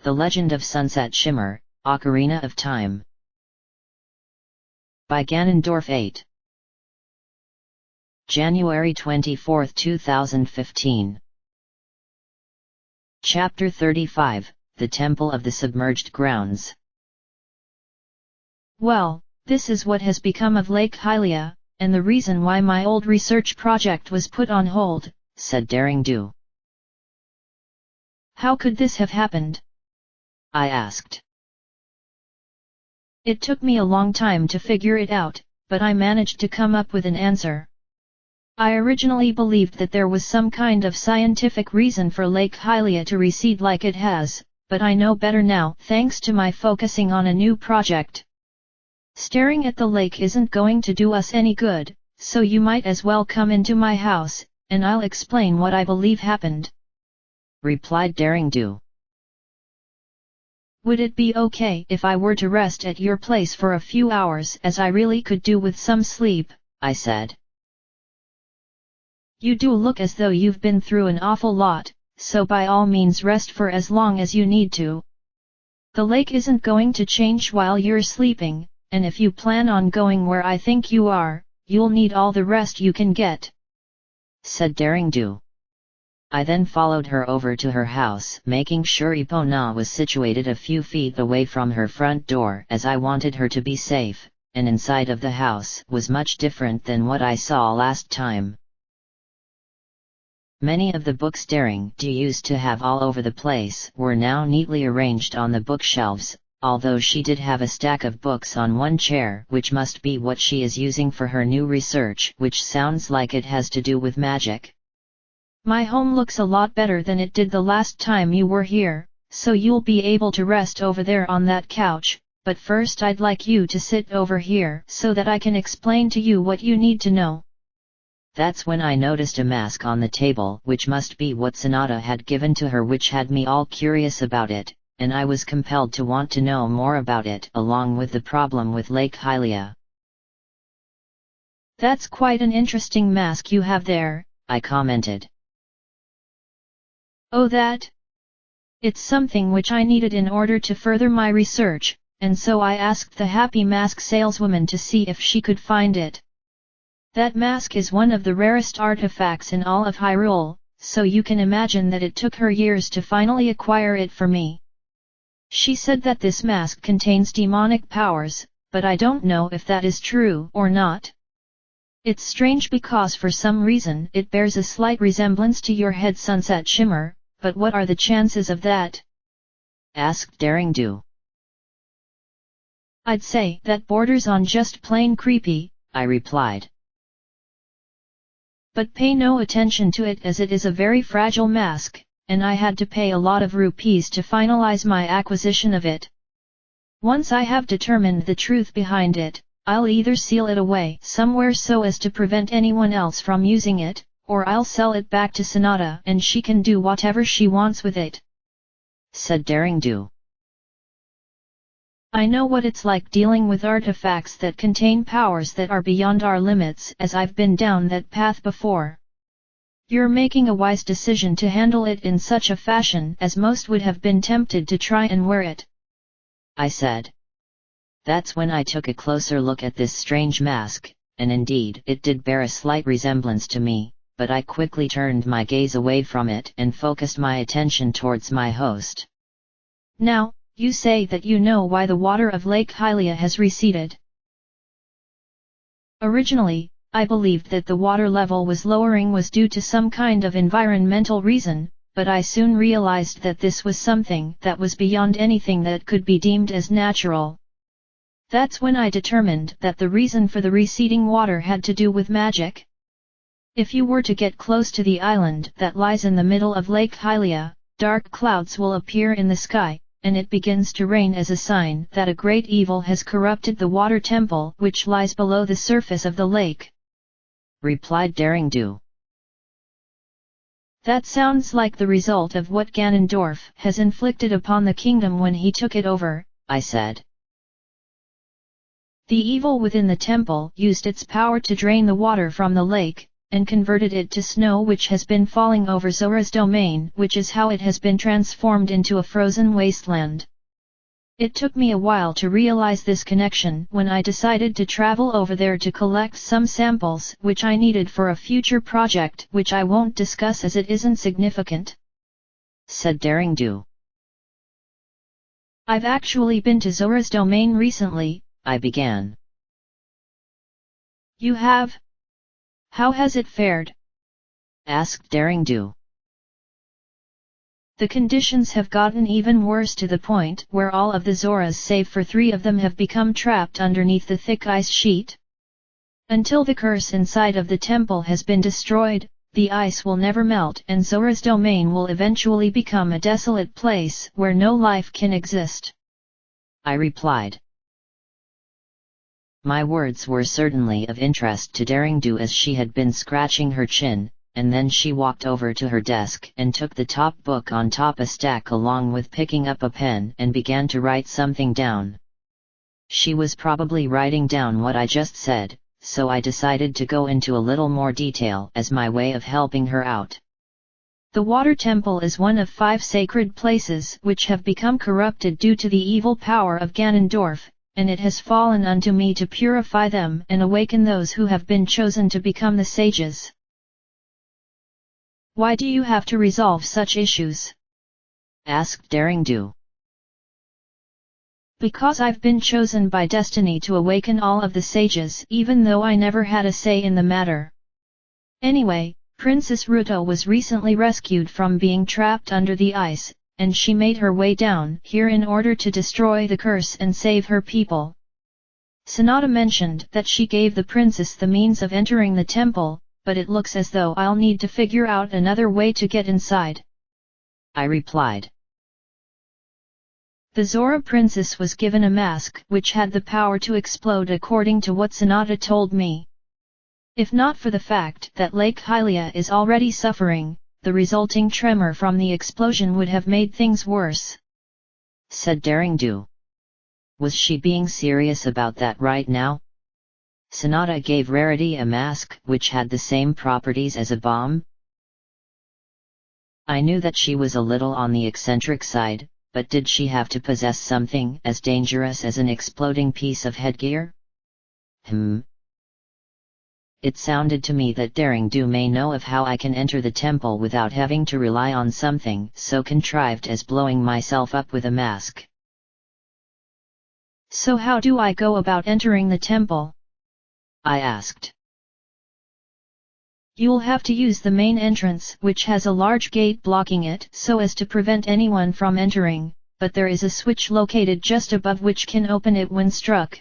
The Legend of Sunset Shimmer, Ocarina of Time. By Ganondorf 8. January 24, 2015. Chapter 35, The Temple of the Submerged Grounds. Well, this is what has become of Lake Hylia, and the reason why my old research project was put on hold, said Daring Do. How could this have happened? I asked. It took me a long time to figure it out, but I managed to come up with an answer. I originally believed that there was some kind of scientific reason for Lake Hylia to recede like it has, but I know better now thanks to my focusing on a new project. Staring at the lake isn't going to do us any good, so you might as well come into my house, and I'll explain what I believe happened, replied Daring Do. Would it be okay if I were to rest at your place for a few hours, as I really could do with some sleep? I said. You do look as though you've been through an awful lot, so by all means rest for as long as you need to. The lake isn't going to change while you're sleeping, and if you plan on going where I think you are, you'll need all the rest you can get, said Daring Do. I then followed her over to her house, making sure Epona was situated a few feet away from her front door, as I wanted her to be safe, and inside of the house was much different than what I saw last time. Many of the books Daring Do used to have all over the place were now neatly arranged on the bookshelves, although she did have a stack of books on one chair, which must be what she is using for her new research, which sounds like it has to do with magic. My home looks a lot better than it did the last time you were here, so you'll be able to rest over there on that couch, but first I'd like you to sit over here so that I can explain to you what you need to know. That's when I noticed a mask on the table, which must be what Sonata had given to her, which had me all curious about it, and I was compelled to want to know more about it, along with the problem with Lake Hylia. That's quite an interesting mask you have there, I commented. Oh, that? It's something which I needed in order to further my research, and so I asked the happy mask saleswoman to see if she could find it. That mask is one of the rarest artifacts in all of Hyrule, so you can imagine that it took her years to finally acquire it for me. She said that this mask contains demonic powers, but I don't know if that is true or not. It's strange because for some reason it bears a slight resemblance to your head, Sunset Shimmer, but what are the chances of that? Asked Daring Do. I'd say that borders on just plain creepy, I replied. But pay no attention to it, as it is a very fragile mask, and I had to pay a lot of rupees to finalize my acquisition of it. Once I have determined the truth behind it, I'll either seal it away somewhere so as to prevent anyone else from using it, or I'll sell it back to Sonata and she can do whatever she wants with it, said Daring Do. I know what it's like dealing with artifacts that contain powers that are beyond our limits, as I've been down that path before. You're making a wise decision to handle it in such a fashion, as most would have been tempted to try and wear it, I said. That's when I took a closer look at this strange mask, and indeed it did bear a slight resemblance to me, but I quickly turned my gaze away from it and focused my attention towards my host. Now, you say that you know why the water of Lake Hylia has receded. Originally, I believed that the water level was lowering was due to some kind of environmental reason, but I soon realized that this was something that was beyond anything that could be deemed as natural. That's when I determined that the reason for the receding water had to do with magic. If you were to get close to the island that lies in the middle of Lake Hylia, dark clouds will appear in the sky, and it begins to rain as a sign that a great evil has corrupted the water temple which lies below the surface of the lake, replied Daring Do. That sounds like the result of what Ganondorf has inflicted upon the kingdom when he took it over, I said. The evil within the temple used its power to drain the water from the lake, and converted it to snow which has been falling over Zora's domain, which is how it has been transformed into a frozen wasteland. It took me a while to realize this connection when I decided to travel over there to collect some samples which I needed for a future project which I won't discuss as it isn't significant," said Daring Do. "I've actually been to Zora's domain recently," I began. "You have? How has it fared?" asked Daring Do. "The conditions have gotten even worse to the point where all of the Zoras save for 3 of them have become trapped underneath the thick ice sheet. Until the curse inside of the temple has been destroyed, the ice will never melt and Zora's domain will eventually become a desolate place where no life can exist," I replied. My words were certainly of interest to Daring Do as she had been scratching her chin, and then she walked over to her desk and took the top book on top a stack along with picking up a pen and began to write something down. She was probably writing down what I just said, so I decided to go into a little more detail as my way of helping her out. "The water temple is one of 5 sacred places which have become corrupted due to the evil power of Ganondorf, and it has fallen unto me to purify them and awaken those who have been chosen to become the sages." "Why do you have to resolve such issues?" asked Daring Do. "Because I've been chosen by destiny to awaken all of the sages even though I never had a say in the matter. Anyway, Princess Ruto was recently rescued from being trapped under the ice, and she made her way down here in order to destroy the curse and save her people. Sonata mentioned that she gave the princess the means of entering the temple, but it looks as though I'll need to figure out another way to get inside," I replied. "The Zora princess was given a mask which had the power to explode according to what Sonata told me. If not for the fact that Lake Hylia is already suffering, the resulting tremor from the explosion would have made things worse," said Daring Do. Was she being serious about that right now? Sonata gave Rarity a mask which had the same properties as a bomb? I knew that she was a little on the eccentric side, but did she have to possess something as dangerous as an exploding piece of headgear? It sounded to me that Daring Do may know of how I can enter the temple without having to rely on something so contrived as blowing myself up with a mask. "So how do I go about entering the temple?" I asked. "You'll have to use the main entrance which has a large gate blocking it so as to prevent anyone from entering, but there is a switch located just above which can open it when struck.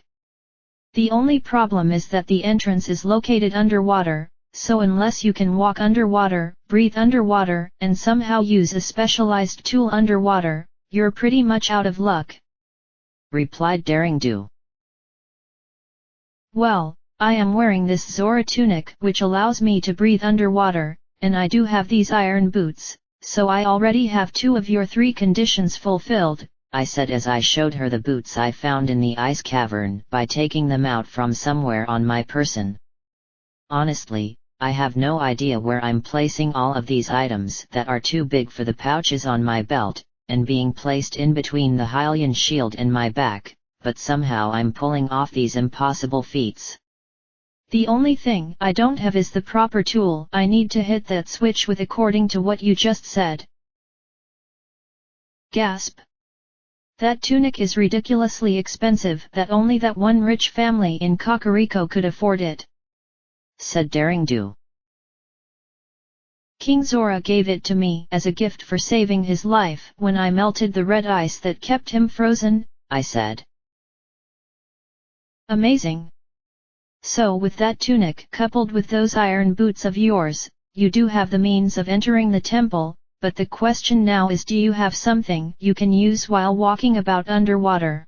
The only problem is that the entrance is located underwater, so unless you can walk underwater, breathe underwater, and somehow use a specialized tool underwater, you're pretty much out of luck," replied Daring Do. "Well, I am wearing this Zora tunic which allows me to breathe underwater, and I do have these iron boots, so I already have 2 of your 3 conditions fulfilled," I said as I showed her the boots I found in the ice cavern by taking them out from somewhere on my person. Honestly, I have no idea where I'm placing all of these items that are too big for the pouches on my belt, and being placed in between the Hylian shield and my back, but somehow I'm pulling off these impossible feats. "The only thing I don't have is the proper tool I need to hit that switch with according to what you just said." Gasp! That tunic is ridiculously expensive that only that one rich family in Kakariko could afford it," said Daring Do. "King Zora gave it to me as a gift for saving his life when I melted the red ice that kept him frozen," I said. "Amazing! So with that tunic coupled with those iron boots of yours, you do have the means of entering the temple, but the question now is, do you have something you can use while walking about underwater?"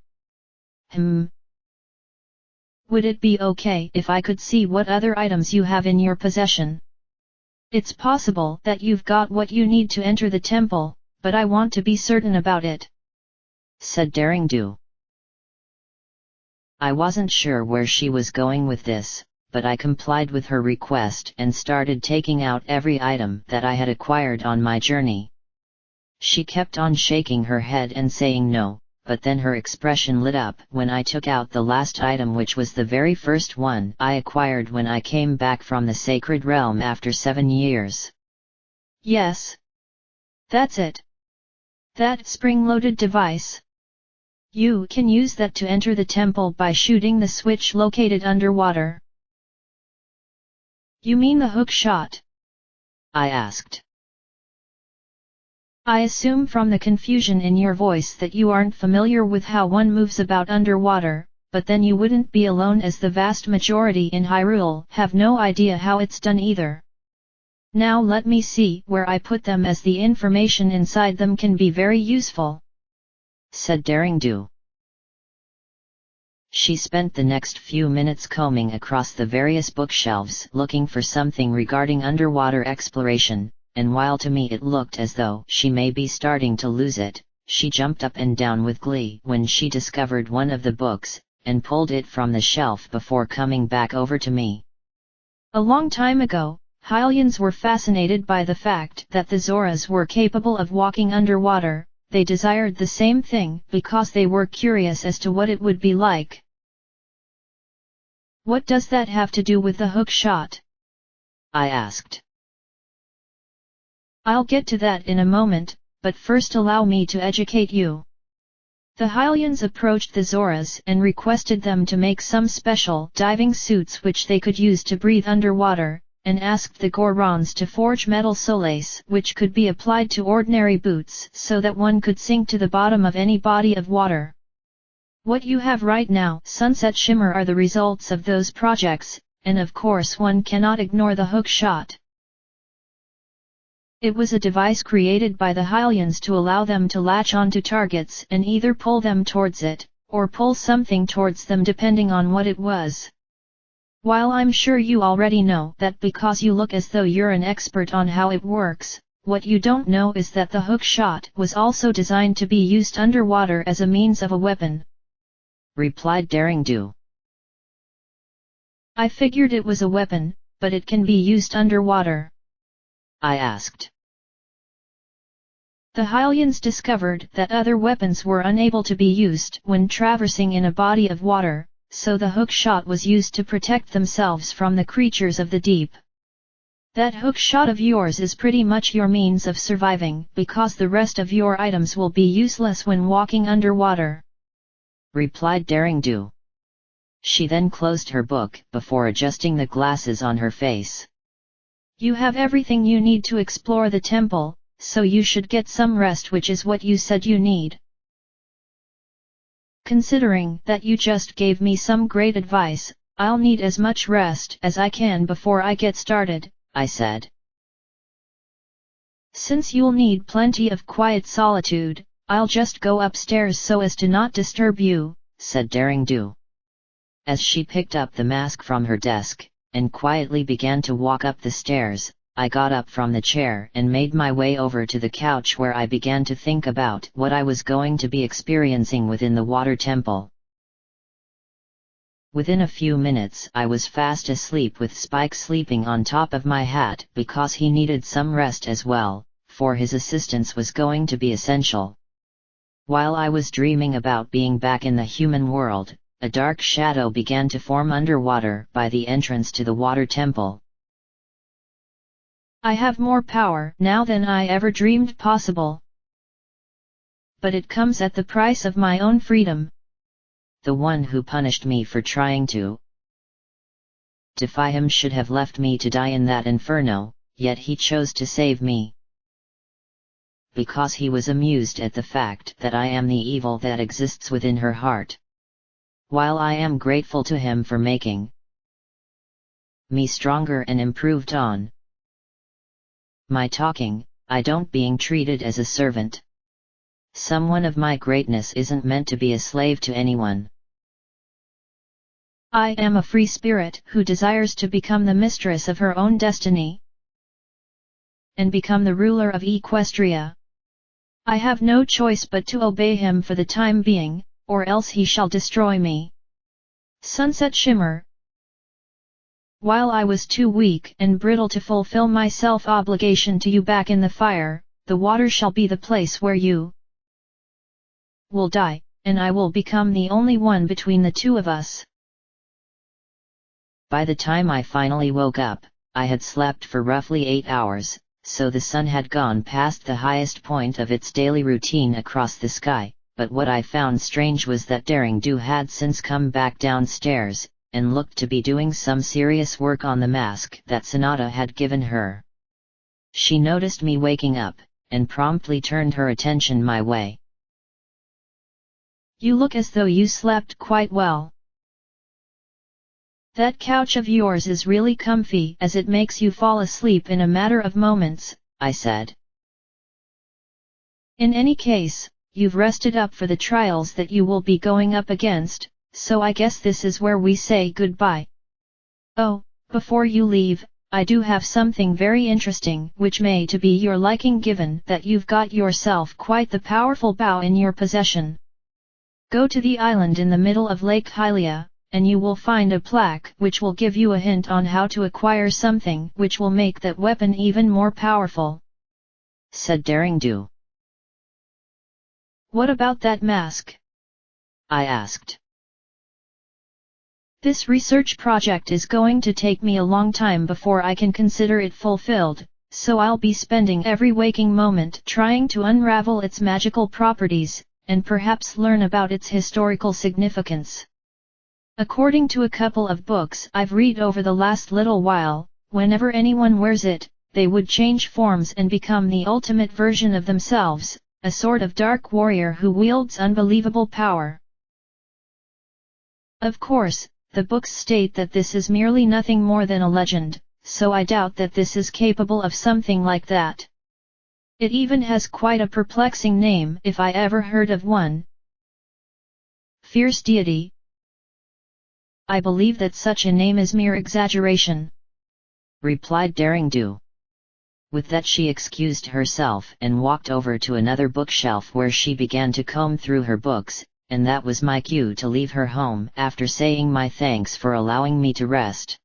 "Would it be okay if I could see what other items you have in your possession? It's possible that you've got what you need to enter the temple, but I want to be certain about it," said Daring Do. I wasn't sure where she was going with this, but I complied with her request and started taking out every item that I had acquired on my journey. She kept on shaking her head and saying no, but then her expression lit up when I took out the last item, which was the very first one I acquired when I came back from the sacred realm after 7 years. Yes. That's it. That spring-loaded device. You can use that to enter the temple by shooting the switch located underwater. You mean the hook shot? I asked. I assume from the confusion in your voice that you aren't familiar with how one moves about underwater, but then you wouldn't be alone, as the vast majority in Hyrule have no idea how it's done either. Now let me see where I put them, as the information inside them can be very useful," said Daring Do. She spent the next few minutes combing across the various bookshelves looking for something regarding underwater exploration, and while to me it looked as though she may be starting to lose it, she jumped up and down with glee when she discovered one of the books, and pulled it from the shelf before coming back over to me. A long time ago, Hylians were fascinated by the fact that the Zoras were capable of walking underwater. They desired the same thing because they were curious as to what it would be like. What does that have to do with the hook shot? I asked. I'll get to that in a moment, but first allow me to educate you. The Hylians approached the Zoras and requested them to make some special diving suits which they could use to breathe underwater, and asked the Gorons to forge metal soles which could be applied to ordinary boots so that one could sink to the bottom of any body of water. What you have right now, Sunset Shimmer, are the results of those projects, and of course one cannot ignore the hook shot. It was a device created by the Hylians to allow them to latch onto targets and either pull them towards it, or pull something towards them depending on what it was. While I'm sure you already know that because you look as though you're an expert on how it works, what you don't know is that the hook shot was also designed to be used underwater as a means of a weapon," replied Daring Do. "I figured it was a weapon, but it can be used underwater?" I asked. The Hylians discovered that other weapons were unable to be used when traversing in a body of water, so the hook shot was used to protect themselves from the creatures of the deep. That hook shot of yours is pretty much your means of surviving, because the rest of your items will be useless when walking underwater," replied Daring Do. She then closed her book before adjusting the glasses on her face. "You have everything you need to explore the temple, so you should get some rest, which is what you said you need." "Considering that you just gave me some great advice, I'll need as much rest as I can before I get started," I said. "Since you'll need plenty of quiet solitude, I'll just go upstairs so as to not disturb you," said Daring Do. As she picked up the mask from her desk, and quietly began to walk up the stairs, I got up from the chair and made my way over to the couch, where I began to think about what I was going to be experiencing within the water temple. Within a few minutes I was fast asleep, with Spike sleeping on top of my hat because he needed some rest as well, for his assistance was going to be essential. While I was dreaming about being back in the human world, a dark shadow began to form underwater by the entrance to the water temple. "I have more power now than I ever dreamed possible. But it comes at the price of my own freedom." The one who punished me for trying to defy him should have left me to die in that inferno, yet he chose to save me. Because he was amused at the fact that I am the evil that exists within her heart. While I am grateful to him for making me stronger and improved on my talking, I don't being treated as a servant. Someone of my greatness isn't meant to be a slave to anyone. I am a free spirit who desires to become the mistress of her own destiny, and become the ruler of Equestria. I have no choice but to obey him for the time being, or else he shall destroy me. Sunset Shimmer. While I was too weak and brittle to fulfill my self-obligation to you back in the fire, the water shall be the place where you will die, and I will become the only one between the two of us. By the time I finally woke up, I had slept for roughly 8 hours, so the sun had gone past the highest point of its daily routine across the sky, but what I found strange was that Daring Do had since come back downstairs, and looked to be doing some serious work on the mask that Sonata had given her. She noticed me waking up, and promptly turned her attention my way. You look as though you slept quite well. That couch of yours is really comfy as it makes you fall asleep in a matter of moments, I said. In any case, you've rested up for the trials that you will be going up against, so I guess this is where we say goodbye. Oh, before you leave, I do have something very interesting which may to be your liking given that you've got yourself quite the powerful bow in your possession. Go to the island in the middle of Lake Hylia, and you will find a plaque which will give you a hint on how to acquire something which will make that weapon even more powerful," said Daring Do. "What about that mask?" I asked. "This research project is going to take me a long time before I can consider it fulfilled, so I'll be spending every waking moment trying to unravel its magical properties, and perhaps learn about its historical significance. According to a couple of books I've read over the last little while, whenever anyone wears it, they would change forms and become the ultimate version of themselves, a sort of dark warrior who wields unbelievable power. Of course, the books state that this is merely nothing more than a legend, so I doubt that this is capable of something like that. It even has quite a perplexing name if I ever heard of one. Fierce Deity. I believe that such a name is mere exaggeration," replied Daring Do. With that she excused herself and walked over to another bookshelf where she began to comb through her books, and that was my cue to leave her home after saying my thanks for allowing me to rest.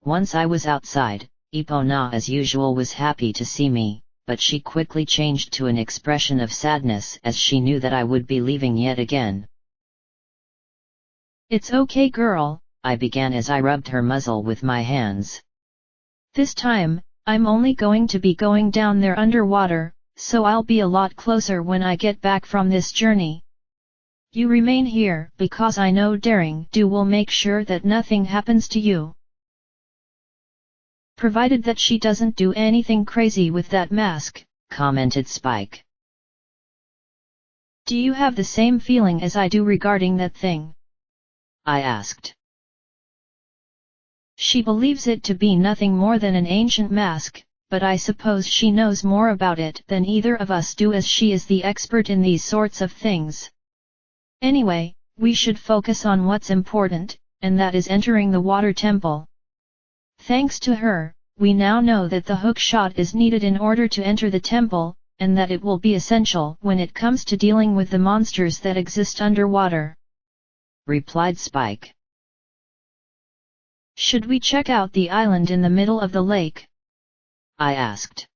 Once I was outside, Epona as usual was happy to see me, but she quickly changed to an expression of sadness as she knew that I would be leaving yet again. "It's okay, girl," I began as I rubbed her muzzle with my hands. "This time, I'm only going to be going down there underwater, so I'll be a lot closer when I get back from this journey. You remain here because I know Daring Do will make sure that nothing happens to you. Provided that she doesn't do anything crazy with that mask," commented Spike. "Do you have the same feeling as I do regarding that thing?" I asked. "She believes it to be nothing more than an ancient mask, but I suppose she knows more about it than either of us do as she is the expert in these sorts of things. Anyway, we should focus on what's important, and that is entering the water temple. Thanks to her, we now know that the hook shot is needed in order to enter the temple, and that it will be essential when it comes to dealing with the monsters that exist underwater," replied Spike. "Should we check out the island in the middle of the lake?" I asked.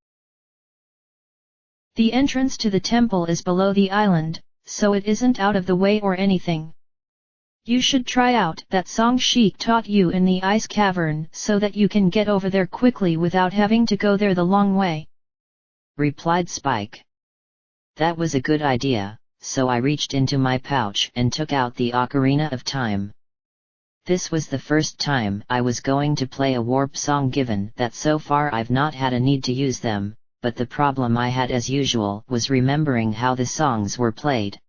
"The entrance to the temple is below the island, so it isn't out of the way or anything. You should try out that song Sheik taught you in the ice cavern so that you can get over there quickly without having to go there the long way," replied Spike. That was a good idea, so I reached into my pouch and took out the Ocarina of Time. This was the first time I was going to play a warp song given that so far I've not had a need to use them, but the problem I had as usual was remembering how the songs were played.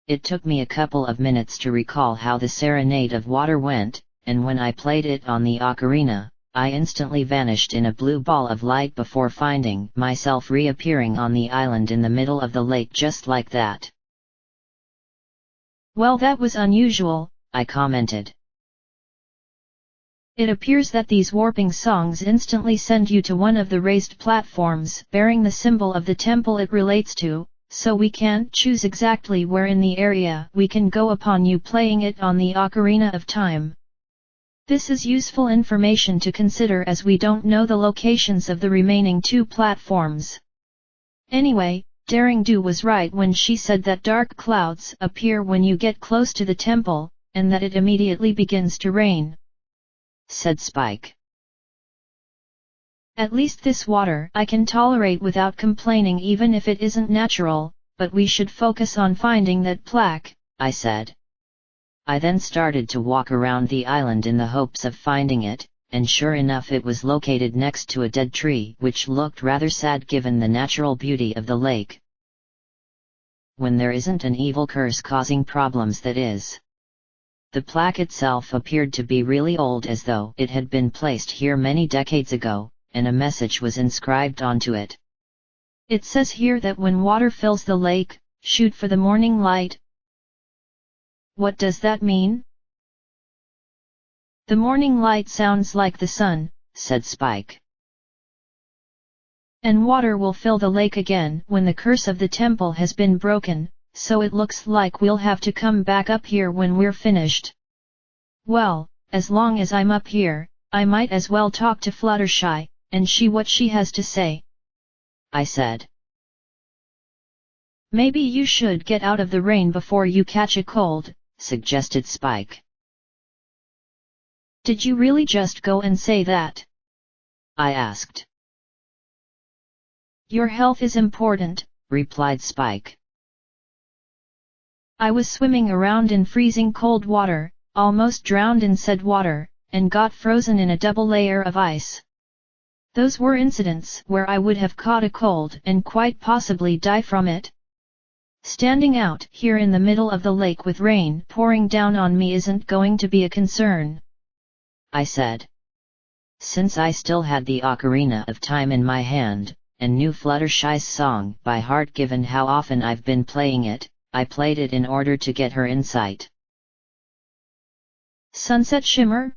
It took me a couple of minutes to recall how the Serenade of Water went, and when I played it on the ocarina, I instantly vanished in a blue ball of light before finding myself reappearing on the island in the middle of the lake just like that. "Well, that was unusual," I commented. "It appears that these warping songs instantly send you to one of the raised platforms bearing the symbol of the temple it relates to, so we can't choose exactly where in the area we can go upon you playing it on the Ocarina of Time. This is useful information to consider as we don't know the locations of the remaining 2 platforms. Anyway, Daring Do was right when she said that dark clouds appear when you get close to the temple, and that it immediately begins to rain," said Spike. "At least this water I can tolerate without complaining even if it isn't natural, but we should focus on finding that plaque," I said. I then started to walk around the island in the hopes of finding it, and sure enough it was located next to a dead tree which looked rather sad given the natural beauty of the lake. When there isn't an evil curse causing problems, that is. The plaque itself appeared to be really old, as though it had been placed here many decades ago, and a message was inscribed onto it. It says here that when water fills the lake, shoot for the morning light. What does that mean? The morning light sounds like the sun, said Spike. And water will fill the lake again when the curse of the temple has been broken, so it looks like we'll have to come back up here when we're finished. Well, as long as I'm up here, I might as well talk to Fluttershy, and see what she has to say," I said. "Maybe you should get out of the rain before you catch a cold," suggested Spike. "Did you really just go and say that?" I asked. "Your health is important," replied Spike. "I was swimming around in freezing cold water, almost drowned in said water, and got frozen in a double layer of ice. Those were incidents where I would have caught a cold and quite possibly die from it. Standing out here in the middle of the lake with rain pouring down on me isn't going to be a concern," I said. Since I still had the Ocarina of Time in my hand, and knew Fluttershy's song by heart given how often I've been playing it, I played it in order to get her insight. "Sunset Shimmer?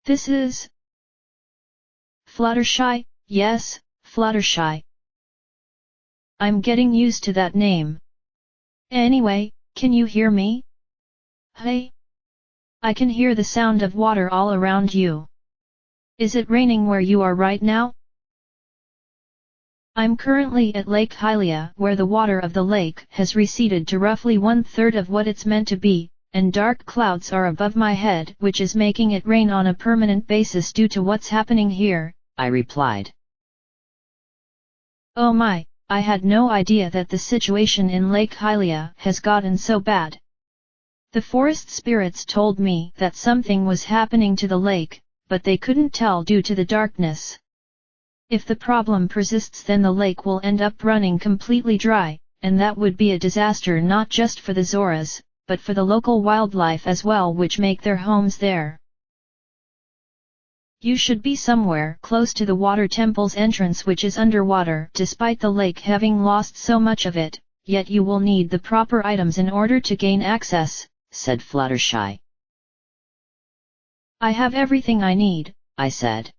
This is Fluttershy?" "Yes, Fluttershy. I'm getting used to that name. Anyway, can you hear me? Hey? I can hear the sound of water all around you. Is it raining where you are right now?" "I'm currently at Lake Hylia, where the water of the lake has receded to roughly 1/3 of what it's meant to be, and dark clouds are above my head, which is making it rain on a permanent basis due to what's happening here," I replied. "Oh my, I had no idea that the situation in Lake Hylia has gotten so bad. The forest spirits told me that something was happening to the lake, but they couldn't tell due to the darkness. If the problem persists, then the lake will end up running completely dry, and that would be a disaster not just for the Zoras, but for the local wildlife as well, which make their homes there. You should be somewhere close to the water temple's entrance, which is underwater. Despite the lake having lost so much of it, yet you will need the proper items in order to gain access," said Fluttershy. "I have everything I need," I said.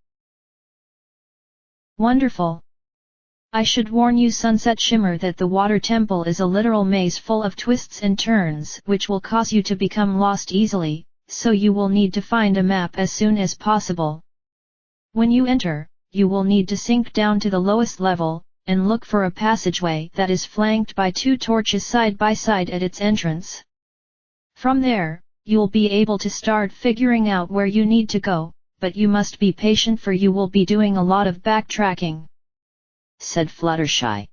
"Wonderful. I should warn you, Sunset Shimmer, that the water temple is a literal maze full of twists and turns which will cause you to become lost easily, so you will need to find a map as soon as possible. When you enter, you will need to sink down to the lowest level, and look for a passageway that is flanked by 2 torches side by side at its entrance. From there, you'll be able to start figuring out where you need to go, but you must be patient, for you will be doing a lot of backtracking," said Fluttershy.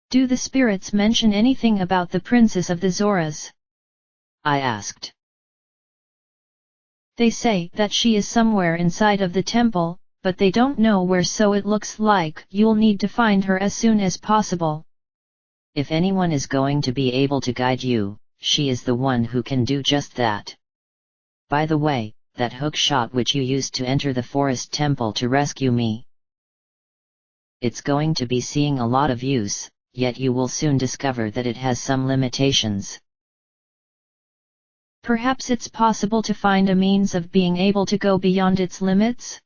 "Do the spirits mention anything about the Princess of the Zoras?" I asked. "They say that she is somewhere inside of the temple, but they don't know where, so it looks like you'll need to find her as soon as possible." "If anyone is going to be able to guide you, she is the one who can do just that. By the way, that hook shot which you used to enter the forest temple to rescue me, it's going to be seeing a lot of use, yet you will soon discover that it has some limitations." "Perhaps it's possible to find a means of being able to go beyond its limits?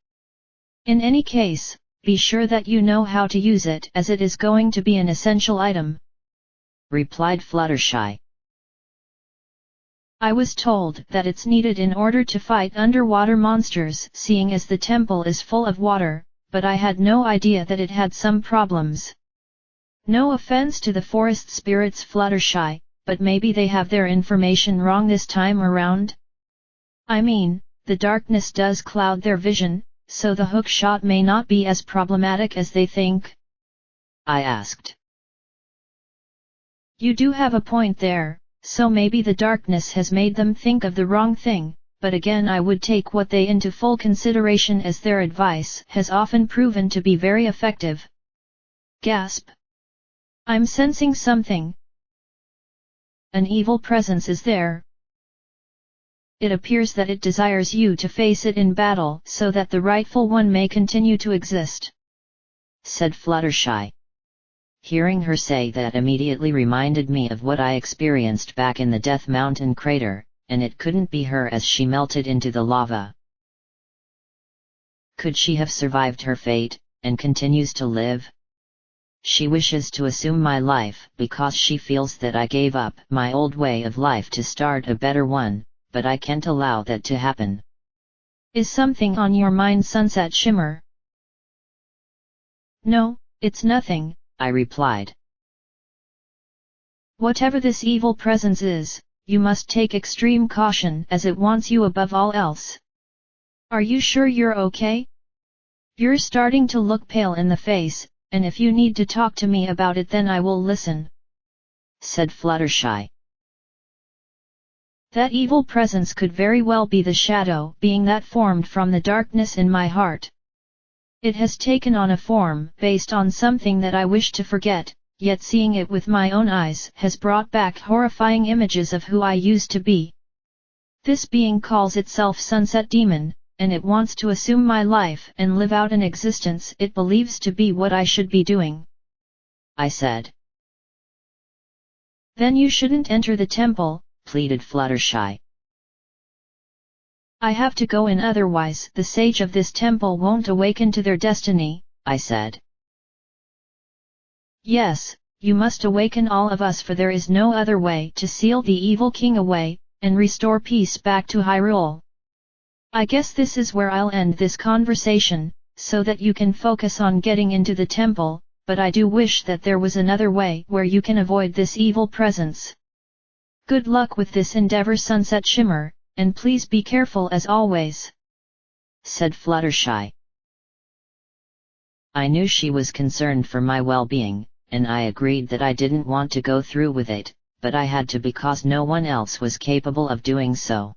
In any case, be sure that you know how to use it, as it is going to be an essential item," replied Fluttershy. I was told that it's needed in order to fight underwater monsters, seeing as the temple is full of water, but I had no idea that it had some problems. No offense to the forest spirits Fluttershy, but maybe they have their information wrong this time around? I mean, the darkness does cloud their vision, so the hook shot may not be as problematic as they think? I asked. You do have a point there, so maybe the darkness has made them think of the wrong thing, but again I would take what they into full consideration as their advice has often proven to be very effective. Gasp! I'm sensing something. An evil presence is there. It appears that it desires you to face it in battle so that the rightful one may continue to exist, said Fluttershy. Hearing her say that immediately reminded me of what I experienced back in the Death Mountain crater, and it couldn't be her as she melted into the lava. Could she have survived her fate, and continues to live? She wishes to assume my life because she feels that I gave up my old way of life to start a better one, but I can't allow that to happen. Is something on your mind, Sunset Shimmer? No, it's nothing, I replied. Whatever this evil presence is, you must take extreme caution as it wants you above all else. Are you sure you're okay? You're starting to look pale in the face, and if you need to talk to me about it then I will listen, said Fluttershy. That evil presence could very well be the shadow being that formed from the darkness in my heart. It has taken on a form based on something that I wish to forget, yet seeing it with my own eyes has brought back horrifying images of who I used to be. This being calls itself Sunset Demon, and it wants to assume my life and live out an existence it believes to be what I should be doing, I said. Then you shouldn't enter the temple, pleaded Fluttershy. I have to go in, otherwise the sage of this temple won't awaken to their destiny, I said. Yes, you must awaken all of us, for there is no other way to seal the evil king away, and restore peace back to Hyrule. I guess this is where I'll end this conversation, so that you can focus on getting into the temple, but I do wish that there was another way where you can avoid this evil presence. Good luck with this endeavor, Sunset Shimmer, and please be careful as always, said Fluttershy. I knew she was concerned for my well-being, and I agreed that I didn't want to go through with it, but I had to because no one else was capable of doing so.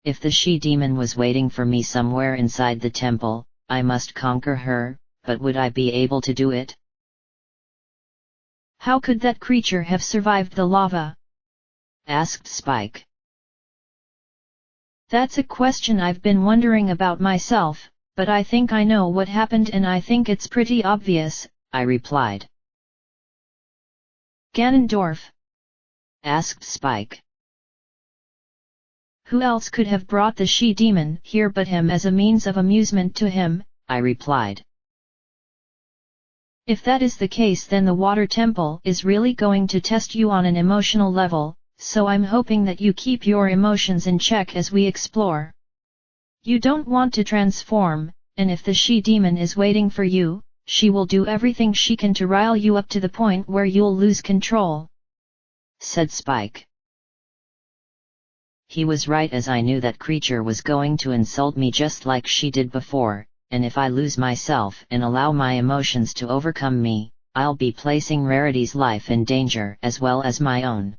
If the she-demon was waiting for me somewhere inside the temple, I must conquer her, but would I be able to do it? How could that creature have survived the lava? Asked Spike. That's a question I've been wondering about myself, but I think I know what happened and I think it's pretty obvious, I replied. Ganondorf? Asked Spike. Who else could have brought the she-demon here but him as a means of amusement to him, I replied. If that is the case, then the water temple is really going to test you on an emotional level, so I'm hoping that you keep your emotions in check as we explore. You don't want to transform, and if the she-demon is waiting for you, she will do everything she can to rile you up to the point where you'll lose control, said Spike. He was right, as I knew that creature was going to insult me just like she did before, and if I lose myself and allow my emotions to overcome me, I'll be placing Rarity's life in danger as well as my own.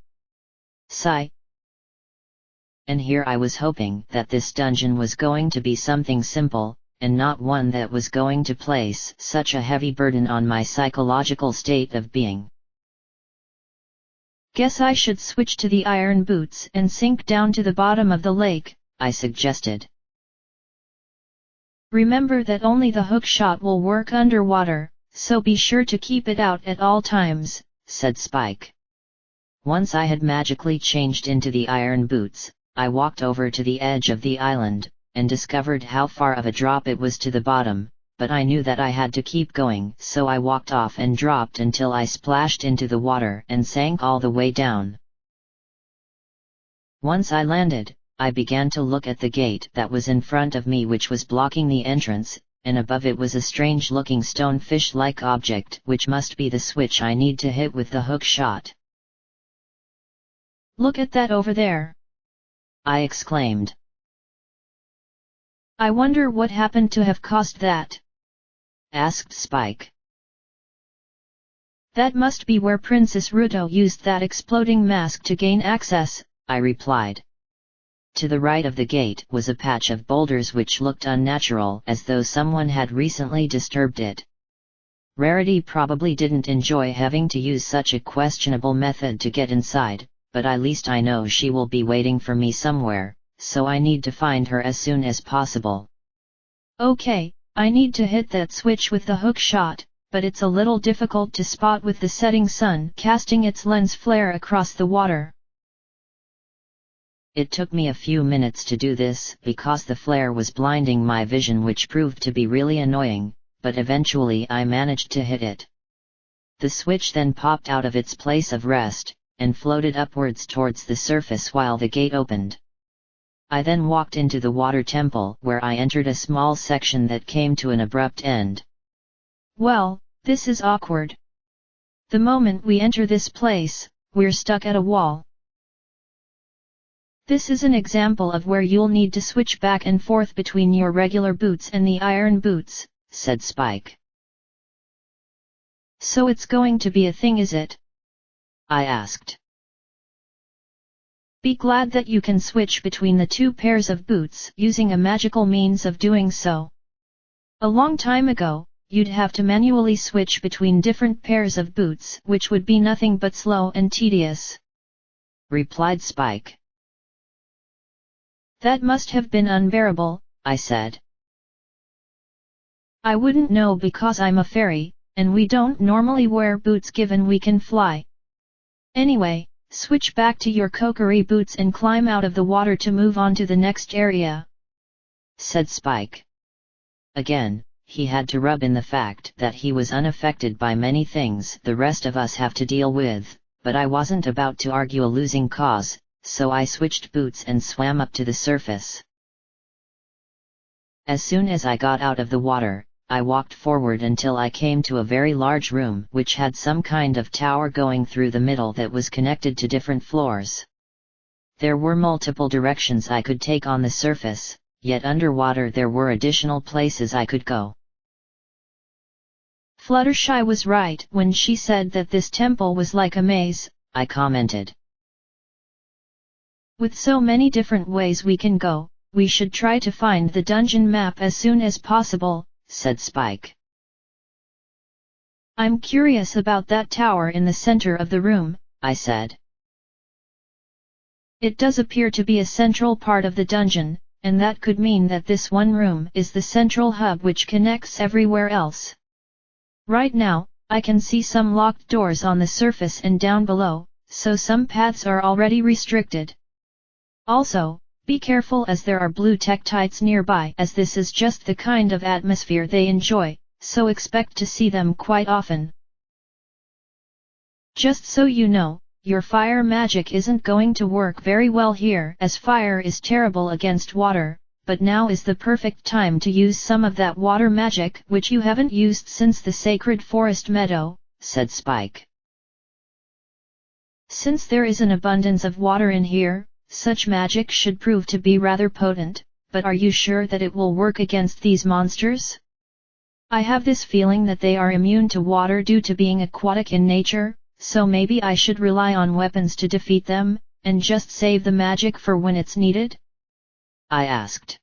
Sigh. And here I was hoping that this dungeon was going to be something simple, and not one that was going to place such a heavy burden on my psychological state of being. Guess I should switch to the iron boots and sink down to the bottom of the lake, I suggested. Remember that only the hook shot will work underwater, so be sure to keep it out at all times, said Spike. Once I had magically changed into the iron boots, I walked over to the edge of the island, and discovered how far of a drop it was to the bottom, but I knew that I had to keep going, so I walked off and dropped until I splashed into the water and sank all the way down. Once I landed, I began to look at the gate that was in front of me, which was blocking the entrance, and above it was a strange-looking stonefish-like object, which must be the switch I need to hit with the hook shot. "Look at that over there!" I exclaimed. "I wonder what happened to have caused that?" asked Spike. "That must be where Princess Ruto used that exploding mask to gain access," I replied. To the right of the gate was a patch of boulders which looked unnatural, as though someone had recently disturbed it. Rarity probably didn't enjoy having to use such a questionable method to get inside, but at least I know she will be waiting for me somewhere, so I need to find her as soon as possible. "Okay, I need to hit that switch with the hook shot, but it's a little difficult to spot with the setting sun casting its lens flare across the water." It took me a few minutes to do this because the flare was blinding my vision, which proved to be really annoying, but eventually I managed to hit it. The switch then popped out of its place of rest, and floated upwards towards the surface while the gate opened. I then walked into the water temple, where I entered a small section that came to an abrupt end. "Well, this is awkward. The moment we enter this place, we're stuck at a wall. This is an example of where you'll need to switch back and forth between your regular boots and the iron boots," said Spike. "So it's going to be a thing, is it?" I asked. "Be glad that you can switch between the two pairs of boots using a magical means of doing so. A long time ago, you'd have to manually switch between different pairs of boots, which would be nothing but slow and tedious," replied Spike. "That must have been unbearable," I said. "I wouldn't know because I'm a fairy, and we don't normally wear boots given we can fly. Anyway, switch back to your kokkuri boots and climb out of the water to move on to the next area," said Spike. Again, he had to rub in the fact that he was unaffected by many things the rest of us have to deal with, but I wasn't about to argue a losing cause, so I switched boots and swam up to the surface. As soon as I got out of the water, I walked forward until I came to a very large room which had some kind of tower going through the middle that was connected to different floors. There were multiple directions I could take on the surface, yet underwater there were additional places I could go. "Fluttershy was right when she said that this temple was like a maze," I commented. "With so many different ways we can go, we should try to find the dungeon map as soon as possible," said Spike. "I'm curious about that tower in the center of the room," I said. "It does appear to be a central part of the dungeon, and that could mean that this one room is the central hub which connects everywhere else. Right now, I can see some locked doors on the surface and down below, so some paths are already restricted. Also, be careful as there are blue tektites nearby, as this is just the kind of atmosphere they enjoy, so expect to see them quite often. Just so you know, your fire magic isn't going to work very well here, as fire is terrible against water, but now is the perfect time to use some of that water magic which you haven't used since the sacred forest meadow," said Spike. "Since there is an abundance of water in here, such magic should prove to be rather potent, but are you sure that it will work against these monsters? I have this feeling that they are immune to water due to being aquatic in nature, so maybe I should rely on weapons to defeat them, and just save the magic for when it's needed?" I asked.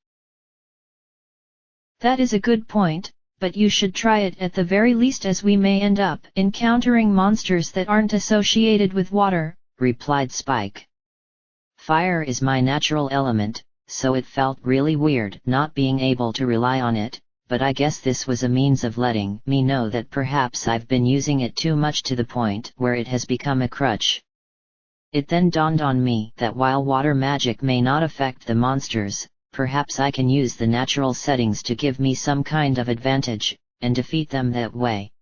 "That is a good point, but you should try it at the very least, as we may end up encountering monsters that aren't associated with water," replied Spike. Fire is my natural element, so it felt really weird not being able to rely on it, but I guess this was a means of letting me know that perhaps I've been using it too much to the point where it has become a crutch. It then dawned on me that while water magic may not affect the monsters, perhaps I can use the natural settings to give me some kind of advantage, and defeat them that way.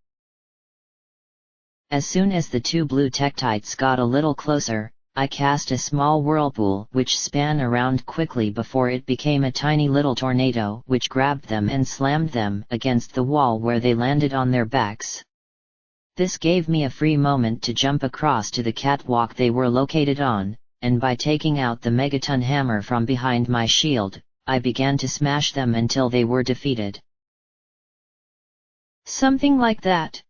As soon as the two blue tektites got a little closer, I cast a small whirlpool which span around quickly before it became a tiny little tornado which grabbed them and slammed them against the wall where they landed on their backs. This gave me a free moment to jump across to the catwalk they were located on, and by taking out the megaton hammer from behind my shield, I began to smash them until they were defeated. Something like that?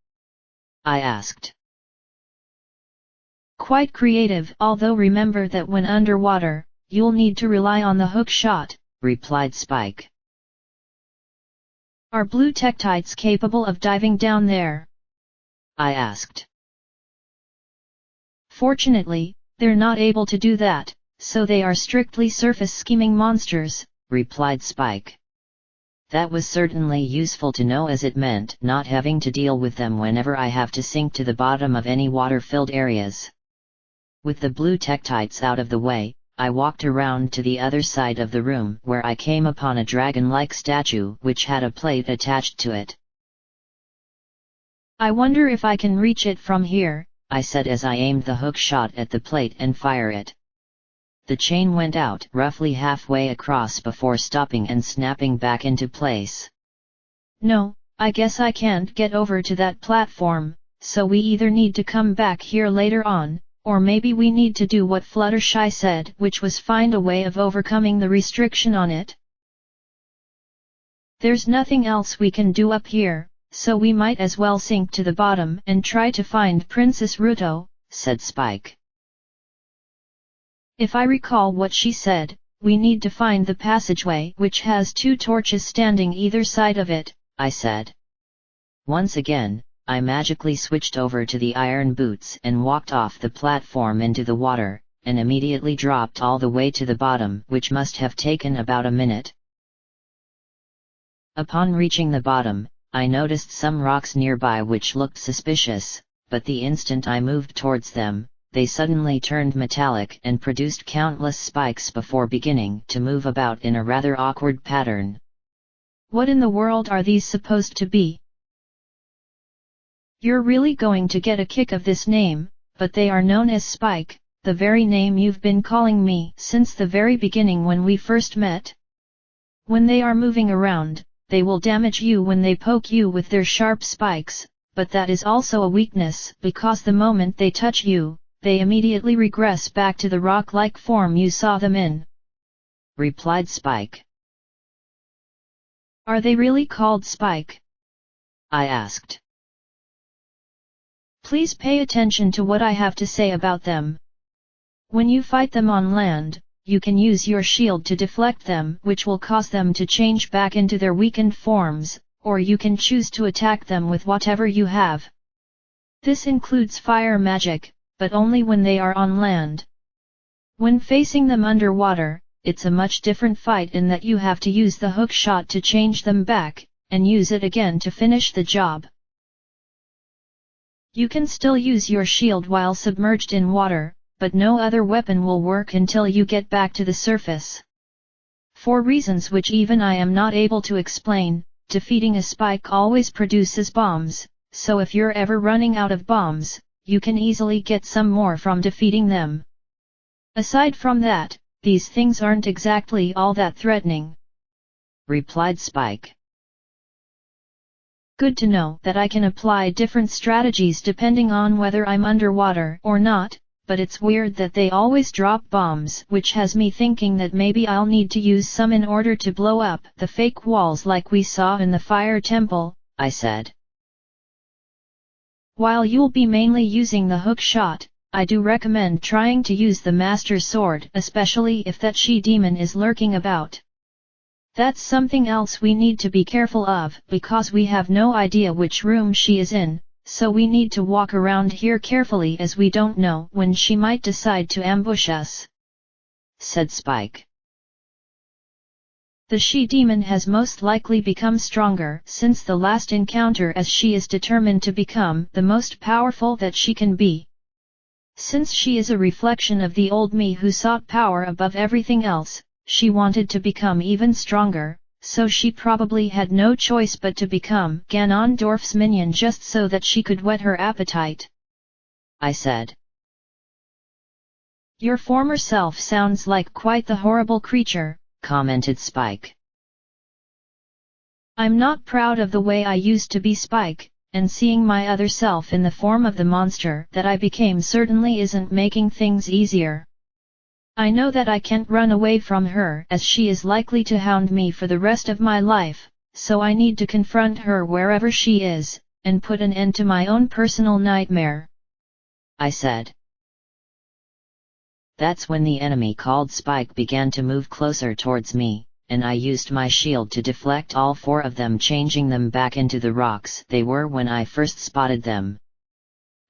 I asked. Quite creative, although remember that when underwater, you'll need to rely on the hook shot, replied Spike. Are blue tektites capable of diving down there? I asked. Fortunately, they're not able to do that, so they are strictly surface scheming monsters, replied Spike. That was certainly useful to know as it meant not having to deal with them whenever I have to sink to the bottom of any water-filled areas. With the blue tektites out of the way, I walked around to the other side of the room where I came upon a dragon-like statue which had a plate attached to it. I wonder if I can reach it from here, I said as I aimed the hook shot at the plate and fired it. The chain went out roughly halfway across before stopping and snapping back into place. No, I guess I can't get over to that platform, so we either need to come back here later on, or maybe we need to do what Fluttershy said, which was find a way of overcoming the restriction on it. There's nothing else we can do up here, so we might as well sink to the bottom and try to find Princess Ruto, said Spike. If I recall what she said, we need to find the passageway which has 2 torches standing either side of it, I said. Once again, I magically switched over to the iron boots and walked off the platform into the water, and immediately dropped all the way to the bottom, which must have taken about a minute. Upon reaching the bottom, I noticed some rocks nearby which looked suspicious, but the instant I moved towards them, they suddenly turned metallic and produced countless spikes before beginning to move about in a rather awkward pattern. What in the world are these supposed to be? You're really going to get a kick of this name, but they are known as Spike, the very name you've been calling me since the very beginning when we first met. When they are moving around, they will damage you when they poke you with their sharp spikes, but that is also a weakness because the moment they touch you, they immediately regress back to the rock-like form you saw them in, replied Spike. Are they really called Spike? I asked. Please pay attention to what I have to say about them. When you fight them on land, you can use your shield to deflect them, which will cause them to change back into their weakened forms, or you can choose to attack them with whatever you have. This includes fire magic, but only when they are on land. When facing them underwater, it's a much different fight in that you have to use the hook shot to change them back, and use it again to finish the job. You can still use your shield while submerged in water, but no other weapon will work until you get back to the surface. For reasons which even I am not able to explain, defeating a spike always produces bombs, so if you're ever running out of bombs, you can easily get some more from defeating them. Aside from that, these things aren't exactly all that threatening, replied Spike. Good to know that I can apply different strategies depending on whether I'm underwater or not, but it's weird that they always drop bombs, which has me thinking that maybe I'll need to use some in order to blow up the fake walls like we saw in the fire temple, I said. While you'll be mainly using the hook shot, I do recommend trying to use the Master Sword, especially if that she-demon is lurking about. That's something else we need to be careful of, because we have no idea which room she is in, so we need to walk around here carefully as we don't know when she might decide to ambush us, said Spike. The she-demon has most likely become stronger since the last encounter, as she is determined to become the most powerful that she can be. Since she is a reflection of the old me who sought power above everything else, she wanted to become even stronger, so she probably had no choice but to become Ganondorf's minion just so that she could whet her appetite, I said. Your former self sounds like quite the horrible creature, commented Spike. I'm not proud of the way I used to be, Spike, and seeing my other self in the form of the monster that I became certainly isn't making things easier. I know that I can't run away from her as she is likely to hound me for the rest of my life, so I need to confront her wherever she is, and put an end to my own personal nightmare, I said. That's when the enemy called Spike began to move closer towards me, and I used my shield to deflect all four of them, changing them back into the rocks they were when I first spotted them.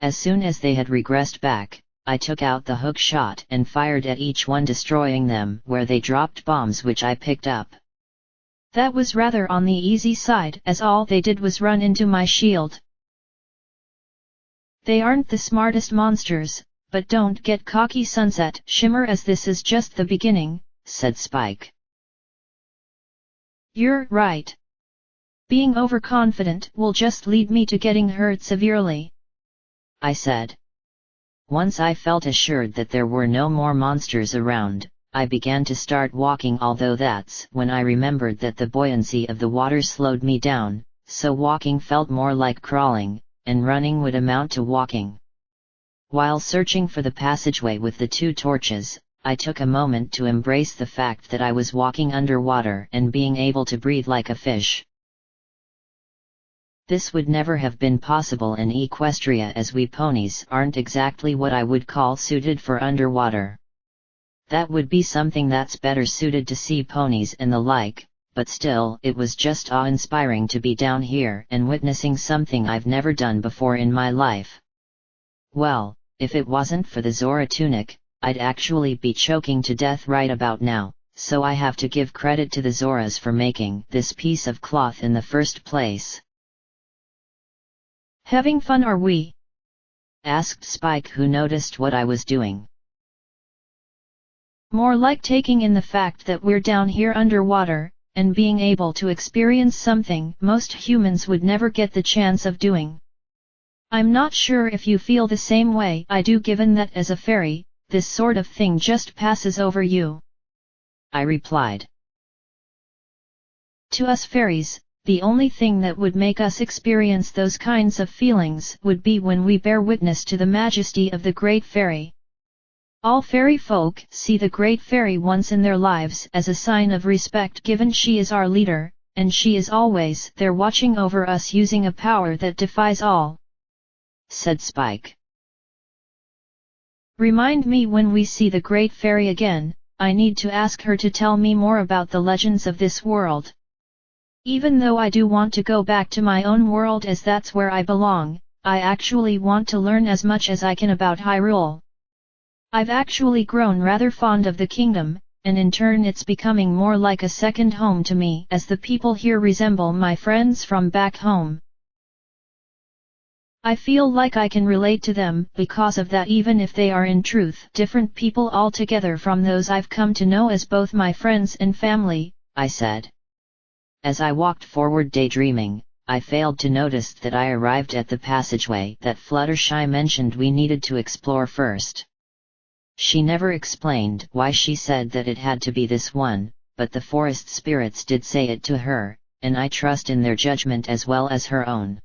As soon as they had regressed back, I took out the hook shot and fired at each one, destroying them where they dropped bombs which I picked up. That was rather on the easy side, as all they did was run into my shield. They aren't the smartest monsters, but don't get cocky, Sunset Shimmer, as this is just the beginning, said Spike. You're right. Being overconfident will just lead me to getting hurt severely, I said. Once I felt assured that there were no more monsters around, I began to start walking, although that's when I remembered that the buoyancy of the water slowed me down, so walking felt more like crawling, and running would amount to walking. While searching for the passageway with the two torches, I took a moment to embrace the fact that I was walking underwater and being able to breathe like a fish. This would never have been possible in Equestria, as we ponies aren't exactly what I would call suited for underwater. That would be something that's better suited to sea ponies and the like, but still it was just awe-inspiring to be down here and witnessing something I've never done before in my life. Well, if it wasn't for the Zora tunic, I'd actually be choking to death right about now, so I have to give credit to the Zoras for making this piece of cloth in the first place. Having fun, are we? Asked Spike, who noticed what I was doing. More like taking in the fact that we're down here underwater, and being able to experience something most humans would never get the chance of doing. I'm not sure if you feel the same way I do, given that as a fairy, this sort of thing just passes over you, I replied. To us fairies, the only thing that would make us experience those kinds of feelings would be when we bear witness to the majesty of the Great Fairy. All fairy folk see the Great Fairy once in their lives as a sign of respect, given she is our leader, and she is always there watching over us, using a power that defies all, said Spike. Remind me when we see the Great Fairy again. I need to ask her to tell me more about the legends of this world. Even though I do want to go back to my own world, as that's where I belong, I actually want to learn as much as I can about Hyrule. I've actually grown rather fond of the kingdom, and in turn it's becoming more like a second home to me, as the people here resemble my friends from back home. I feel like I can relate to them because of that, even if they are in truth different people altogether from those I've come to know as both my friends and family, I said. As I walked forward daydreaming, I failed to notice that I arrived at the passageway that Fluttershy mentioned we needed to explore first. She never explained why she said that it had to be this one, but the forest spirits did say it to her, and I trust in their judgment as well as her own.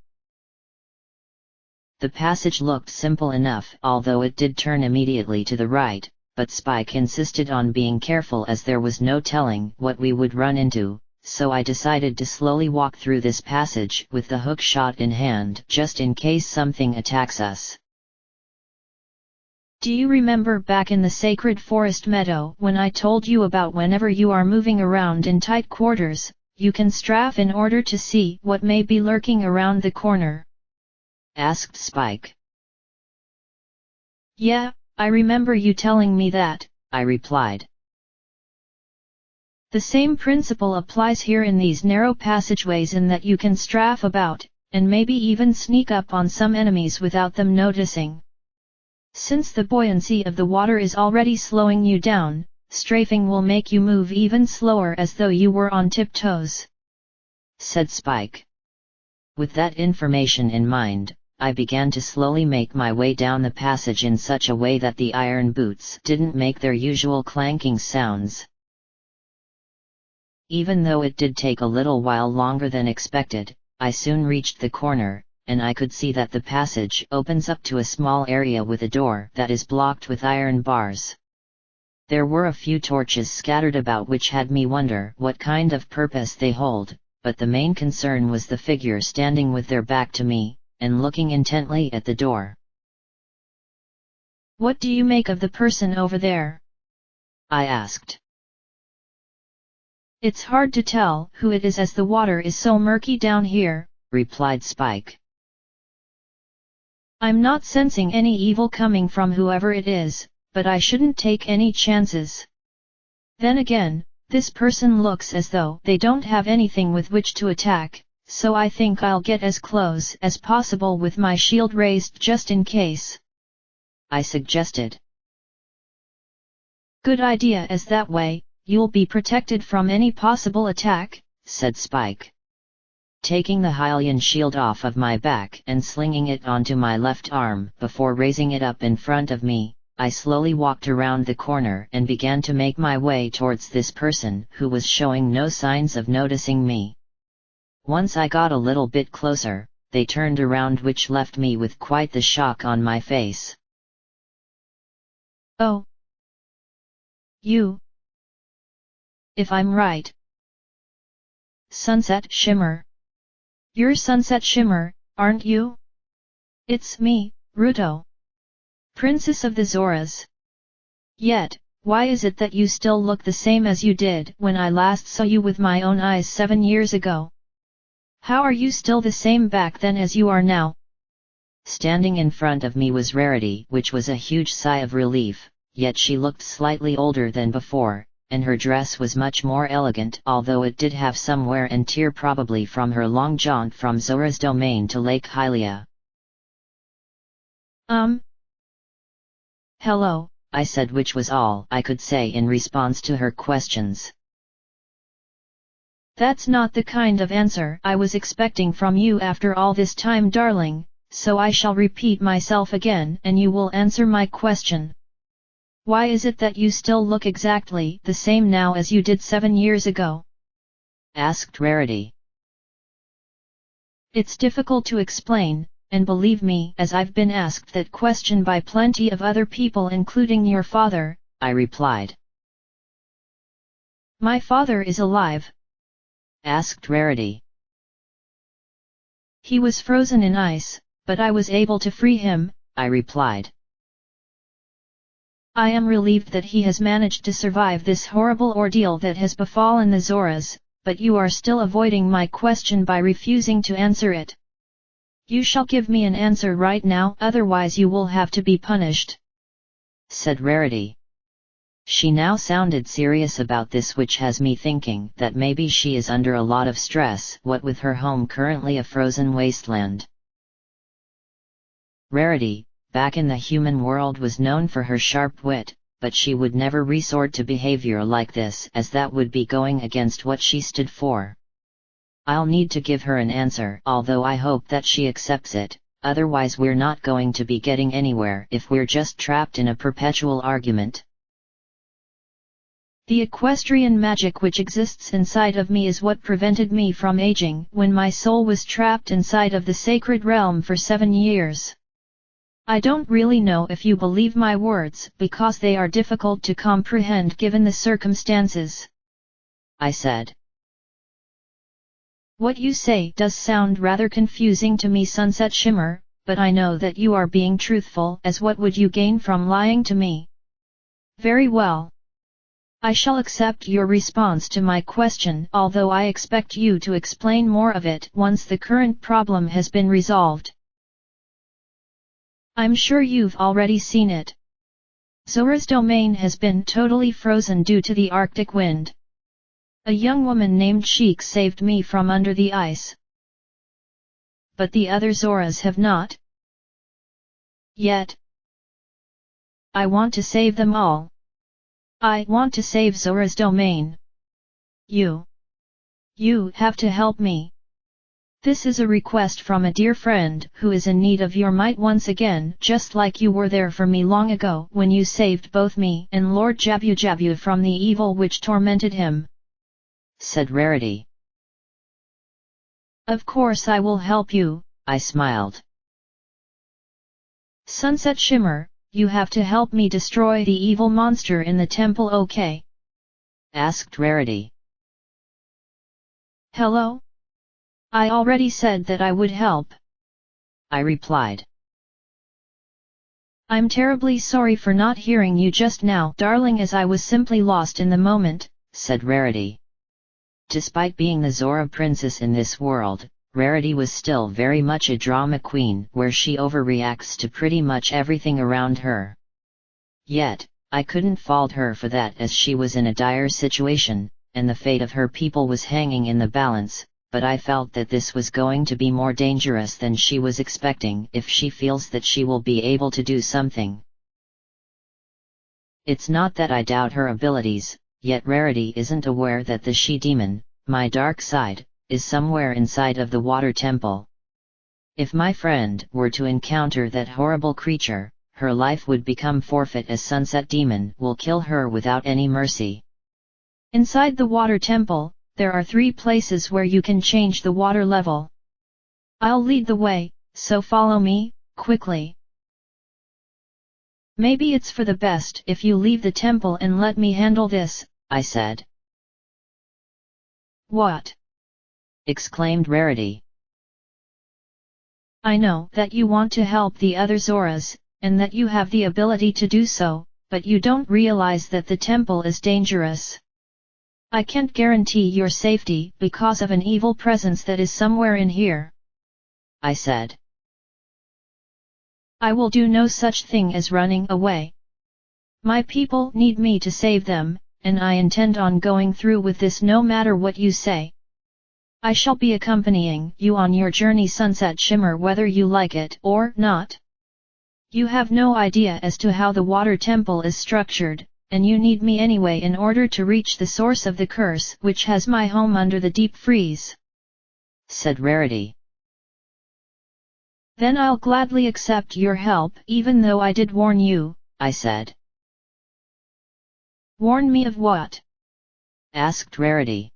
The passage looked simple enough, although it did turn immediately to the right, but Spike insisted on being careful as there was no telling what we would run into, so I decided to slowly walk through this passage with the hook shot in hand, just in case something attacks us. Do you remember back in the Sacred Forest Meadow when I told you about whenever you are moving around in tight quarters, you can strafe in order to see what may be lurking around the corner? Asked Spike. Yeah, I remember you telling me that, I replied. The same principle applies here in these narrow passageways, in that you can strafe about, and maybe even sneak up on some enemies without them noticing. Since the buoyancy of the water is already slowing you down, strafing will make you move even slower, as though you were on tiptoes, said Spike. With that information in mind, I began to slowly make my way down the passage in such a way that the iron boots didn't make their usual clanking sounds. Even though it did take a little while longer than expected, I soon reached the corner, and I could see that the passage opens up to a small area with a door that is blocked with iron bars. There were a few torches scattered about which had me wonder what kind of purpose they hold, but the main concern was the figure standing with their back to me, and looking intently at the door. "What do you make of the person over there?" I asked. "It's hard to tell who it is as the water is so murky down here," replied Spike. "I'm not sensing any evil coming from whoever it is, but I shouldn't take any chances. Then again, this person looks as though they don't have anything with which to attack, so I think I'll get as close as possible with my shield raised just in case," I suggested. "Good idea, as that way, you'll be protected from any possible attack," said Spike. Taking the Hylian shield off of my back and slinging it onto my left arm before raising it up in front of me, I slowly walked around the corner and began to make my way towards this person who was showing no signs of noticing me. Once I got a little bit closer, they turned around, which left me with quite the shock on my face. "Oh. You. If I'm right. Sunset Shimmer. You're Sunset Shimmer, aren't you? It's me, Ruto. Princess of the Zoras. Yet, why is it that you still look the same as you did when I last saw you with my own eyes 7 years ago? How are you still the same back then as you are now?" Standing in front of me was Rarity, which was a huge sigh of relief, yet she looked slightly older than before, and her dress was much more elegant, although it did have some wear and tear, probably from her long jaunt from Zora's domain to Lake Hylia. Hello," I said, which was all I could say in response to her questions. "That's not the kind of answer I was expecting from you after all this time, darling, so I shall repeat myself again and you will answer my question. Why is it that you still look exactly the same now as you did 7 years ago?" asked Rarity. "It's difficult to explain, and believe me, as I've been asked that question by plenty of other people including your father," I replied. "My father is alive?" asked Rarity. "He was frozen in ice, but I was able to free him," I replied. "I am relieved that he has managed to survive this horrible ordeal that has befallen the Zoras, but you are still avoiding my question by refusing to answer it. You shall give me an answer right now, otherwise you will have to be punished," said Rarity. She now sounded serious about this, which has me thinking that maybe she is under a lot of stress, what with her home currently a frozen wasteland. Rarity, back in the human world, was known for her sharp wit, but she would never resort to behavior like this, as that would be going against what she stood for. I'll need to give her an answer, although I hope that she accepts it, otherwise we're not going to be getting anywhere if we're just trapped in a perpetual argument. "The equestrian magic which exists inside of me is what prevented me from aging when my soul was trapped inside of the sacred realm for 7 years. I don't really know if you believe my words because they are difficult to comprehend given the circumstances," I said. "What you say does sound rather confusing to me, Sunset Shimmer, but I know that you are being truthful, as what would you gain from lying to me? Very well. I shall accept your response to my question, although I expect you to explain more of it once the current problem has been resolved. I'm sure you've already seen it. Zora's domain has been totally frozen due to the Arctic wind. A young woman named Sheik saved me from under the ice. But the other Zoras have not yet. I want to save them all. I want to save Zora's domain. You have to help me. This is a request from a dear friend who is in need of your might once again, just like you were there for me long ago when you saved both me and Lord Jabu from the evil which tormented him," said Rarity. "Of course I will help you," I smiled. "Sunset Shimmer, you have to help me destroy the evil monster in the temple, okay?" asked Rarity. "Hello? I already said that I would help," I replied. "I'm terribly sorry for not hearing you just now, darling, as I was simply lost in the moment," said Rarity. Despite being the Zora princess in this world, Rarity was still very much a drama queen where she overreacts to pretty much everything around her. Yet, I couldn't fault her for that, as she was in a dire situation, and the fate of her people was hanging in the balance, but I felt that this was going to be more dangerous than she was expecting if she feels that she will be able to do something. It's not that I doubt her abilities, yet Rarity isn't aware that the she-demon, my dark side, is somewhere inside of the water temple. If my friend were to encounter that horrible creature, her life would become forfeit, as Sunset Demon will kill her without any mercy. Inside the water temple, there are 3 places where you can change the water level. I'll lead the way, so follow me, quickly. Maybe it's for the best if you leave the temple and let me handle this, I said. What? Exclaimed Rarity. I know that you want to help the other Zoras, and that you have the ability to do so, but you don't realize that the temple is dangerous. I can't guarantee your safety because of an evil presence that is somewhere in here, I said. I will do no such thing as running away. My people need me to save them, and I intend on going through with this no matter what you say. I shall be accompanying you on your journey, Sunset Shimmer, whether you like it or not. You have no idea as to how the water temple is structured, and you need me anyway in order to reach the source of the curse which has my home under the deep freeze, said Rarity. Then I'll gladly accept your help, even though I did warn you, I said. Warn me of what? Asked Rarity.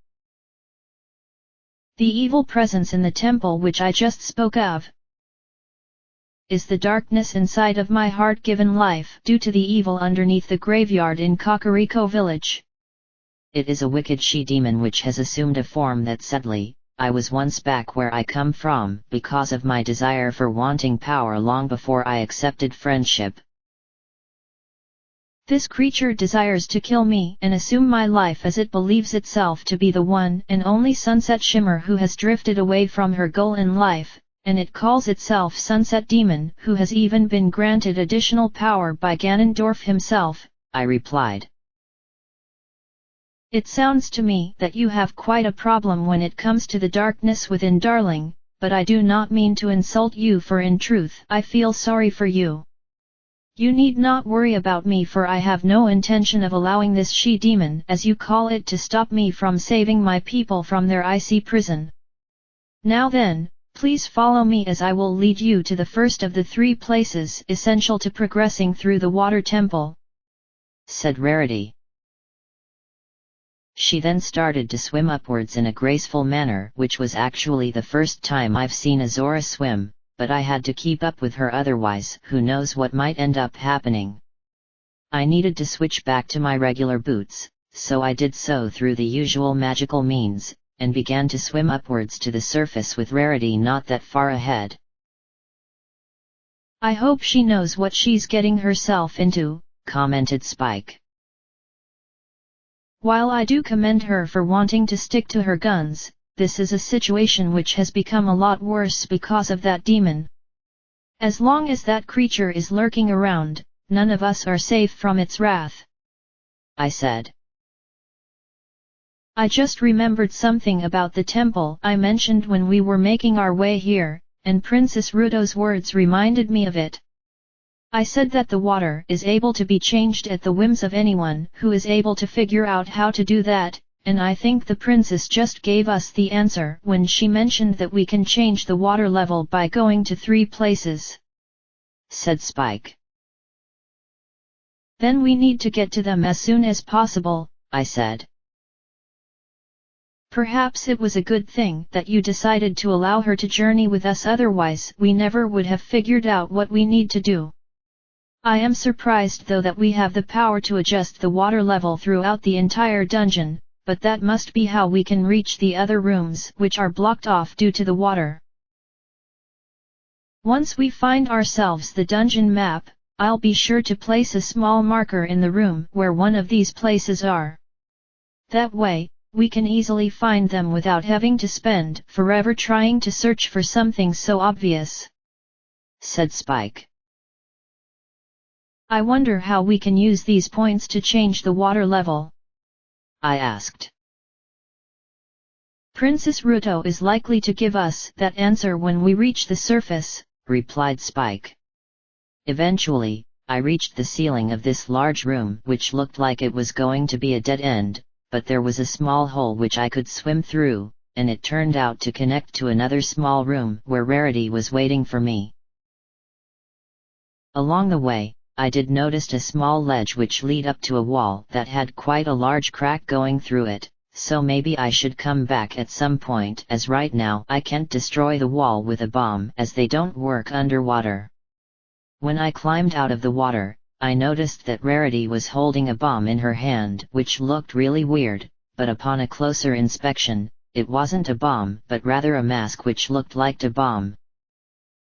The evil presence in the temple which I just spoke of is the darkness inside of my heart given life due to the evil underneath the graveyard in Kakariko village. It is a wicked she-demon which has assumed a form that sadly, I was once back where I come from because of my desire for wanting power long before I accepted friendship. This creature desires to kill me and assume my life as it believes itself to be the one and only Sunset Shimmer who has drifted away from her goal in life, and it calls itself Sunset Demon, who has even been granted additional power by Ganondorf himself, I replied. It sounds to me that you have quite a problem when it comes to the darkness within, darling, but I do not mean to insult you, for in truth I feel sorry for you. You need not worry about me, for I have no intention of allowing this she-demon, as you call it, to stop me from saving my people from their icy prison. Now then, please follow me as I will lead you to the first of the 3 places essential to progressing through the water temple, said Rarity. She then started to swim upwards in a graceful manner, which was actually the first time I've seen a Zora swim, but I had to keep up with her, otherwise who knows what might end up happening. I needed to switch back to my regular boots, so I did so through the usual magical means, and began to swim upwards to the surface with Rarity not that far ahead. I hope she knows what she's getting herself into, commented Spike. While I do commend her for wanting to stick to her guns, this is a situation which has become a lot worse because of that demon. As long as that creature is lurking around, none of us are safe from its wrath, I said. I just remembered something about the temple I mentioned when we were making our way here, and Princess Ruto's words reminded me of it. I said that the water is able to be changed at the whims of anyone who is able to figure out how to do that, and I think the princess just gave us the answer when she mentioned that we can change the water level by going to 3 places," said Spike. "Then we need to get to them as soon as possible," I said. "Perhaps it was a good thing that you decided to allow her to journey with us, otherwise we never would have figured out what we need to do. I am surprised though that we have the power to adjust the water level throughout the entire dungeon, but that must be how we can reach the other rooms which are blocked off due to the water. Once we find ourselves the dungeon map, I'll be sure to place a small marker in the room where one of these places are. That way, we can easily find them without having to spend forever trying to search for something so obvious," said Spike. "I wonder how we can use these points to change the water level?" I asked. "Princess Ruto is likely to give us that answer when we reach the surface," replied Spike. Eventually, I reached the ceiling of this large room which looked like it was going to be a dead end, but there was a small hole which I could swim through, and it turned out to connect to another small room where Rarity was waiting for me. Along the way, I did notice a small ledge which lead up to a wall that had quite a large crack going through it, so maybe I should come back at some point, as right now I can't destroy the wall with a bomb as they don't work underwater. When I climbed out of the water, I noticed that Rarity was holding a bomb in her hand which looked really weird, but upon a closer inspection, it wasn't a bomb but rather a mask which looked like a bomb.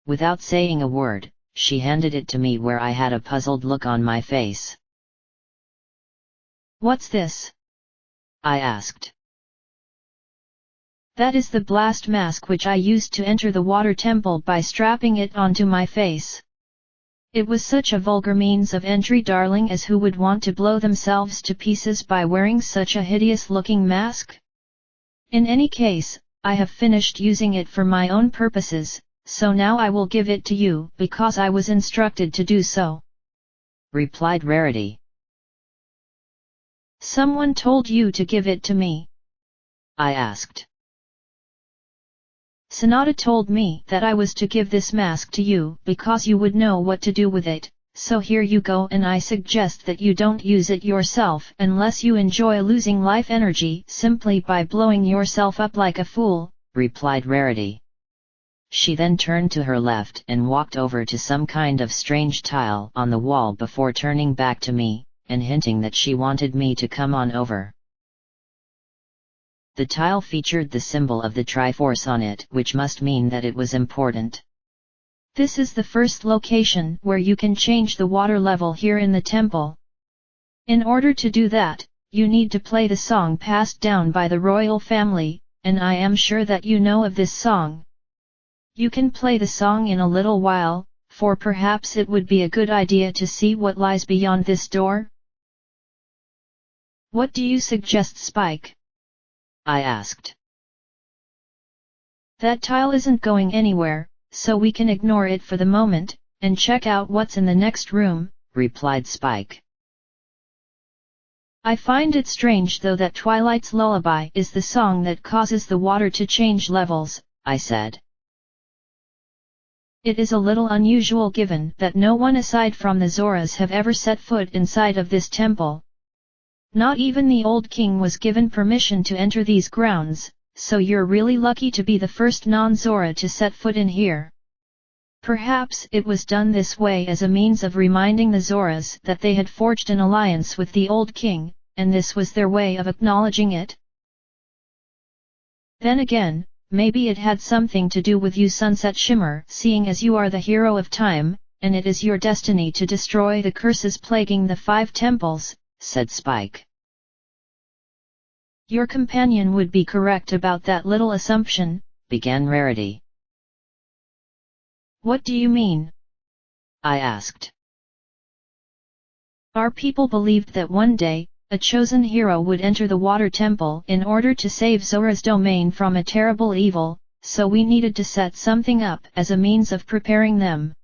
Without saying a word, she handed it to me where I had a puzzled look on my face. "What's this?" I asked. "That is the blast mask which I used to enter the water temple by strapping it onto my face. It was such a vulgar means of entry, darling, as who would want to blow themselves to pieces by wearing such a hideous-looking mask? In any case, I have finished using it for my own purposes, so now I will give it to you because I was instructed to do so," replied Rarity. "Someone told you to give it to me?" I asked. "Sonata told me that I was to give this mask to you because you would know what to do with it, so here you go, and I suggest that you don't use it yourself unless you enjoy losing life energy simply by blowing yourself up like a fool," replied Rarity. She then turned to her left and walked over to some kind of strange tile on the wall before turning back to me, and hinting that she wanted me to come on over. The tile featured the symbol of the Triforce on it, which must mean that it was important. "This is the first location where you can change the water level here in the temple. In order to do that, you need to play the song passed down by the royal family, and I am sure that you know of this song. You can play the song in a little while, for perhaps it would be a good idea to see what lies beyond this door." "What do you suggest, Spike?" I asked. "That tile isn't going anywhere, so we can ignore it for the moment, and check out what's in the next room," replied Spike. "I find it strange though that Twilight's Lullaby is the song that causes the water to change levels," I said. "It is a little unusual given that no one aside from the Zoras have ever set foot inside of this temple. Not even the old king was given permission to enter these grounds, so you're really lucky to be the first non-Zora to set foot in here. Perhaps it was done this way as a means of reminding the Zoras that they had forged an alliance with the old king, and this was their way of acknowledging it. Then again, maybe it had something to do with you, Sunset Shimmer, seeing as you are the hero of time, and it is your destiny to destroy the curses plaguing the 5 temples," said Spike. "Your companion would be correct about that little assumption," began Rarity. "What do you mean?" I asked. "Our people believed that one day, a chosen hero would enter the water temple in order to save Zora's domain from a terrible evil, so we needed to set something up as a means of preparing them.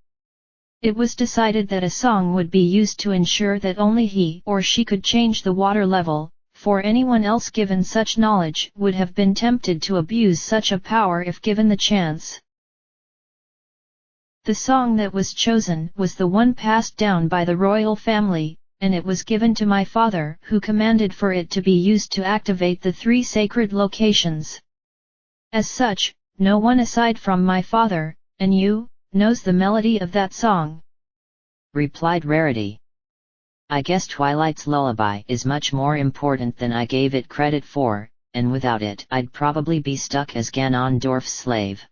It was decided that a song would be used to ensure that only he or she could change the water level, for anyone else given such knowledge would have been tempted to abuse such a power if given the chance. The song that was chosen was the one passed down by the royal family, and it was given to my father, who commanded for it to be used to activate the 3 sacred locations. As such, no one aside from my father, and you, knows the melody of that song," replied Rarity. "I guess Twilight's lullaby is much more important than I gave it credit for, and without it I'd probably be stuck as Ganondorf's slave."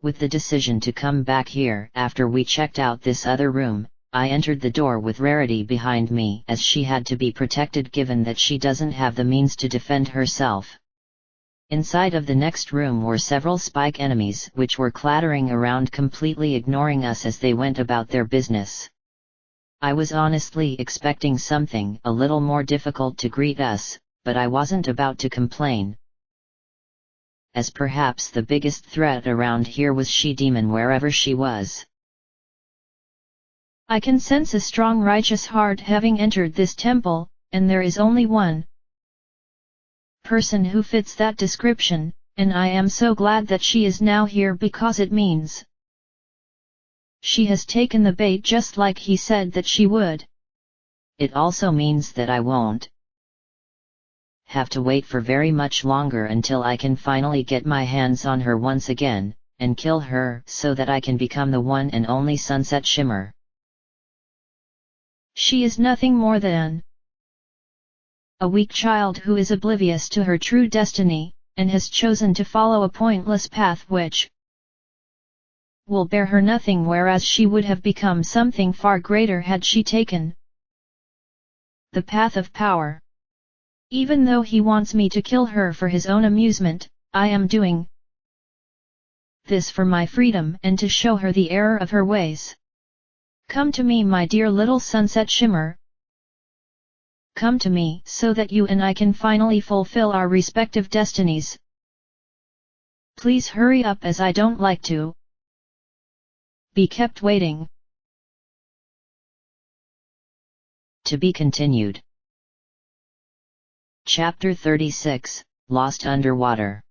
With the decision to come back here after we checked out this other room, I entered the door with Rarity behind me, as she had to be protected given that she doesn't have the means to defend herself. Inside of the next room were several spike enemies which were clattering around, completely ignoring us as they went about their business. I was honestly expecting something a little more difficult to greet us, but I wasn't about to complain, as perhaps the biggest threat around here was She-Demon wherever she was. "I can sense a strong righteous heart having entered this temple, and there is only one person who fits that description, and I am so glad that she is now here, because it means she has taken the bait just like he said that she would. It also means that I won't have to wait for very much longer until I can finally get my hands on her once again, and kill her so that I can become the one and only Sunset Shimmer." She is nothing more than a weak child who is oblivious to her true destiny, and has chosen to follow a pointless path which will bear her nothing, whereas she would have become something far greater had she taken the path of power. Even though he wants me to kill her for his own amusement, I am doing this for my freedom and to show her the error of her ways. Come to me, my dear little Sunset Shimmer. Come to me so that you and I can finally fulfill our respective destinies. Please hurry up, as I don't like to be kept waiting." To be continued. Chapter 36, Lost Underwater.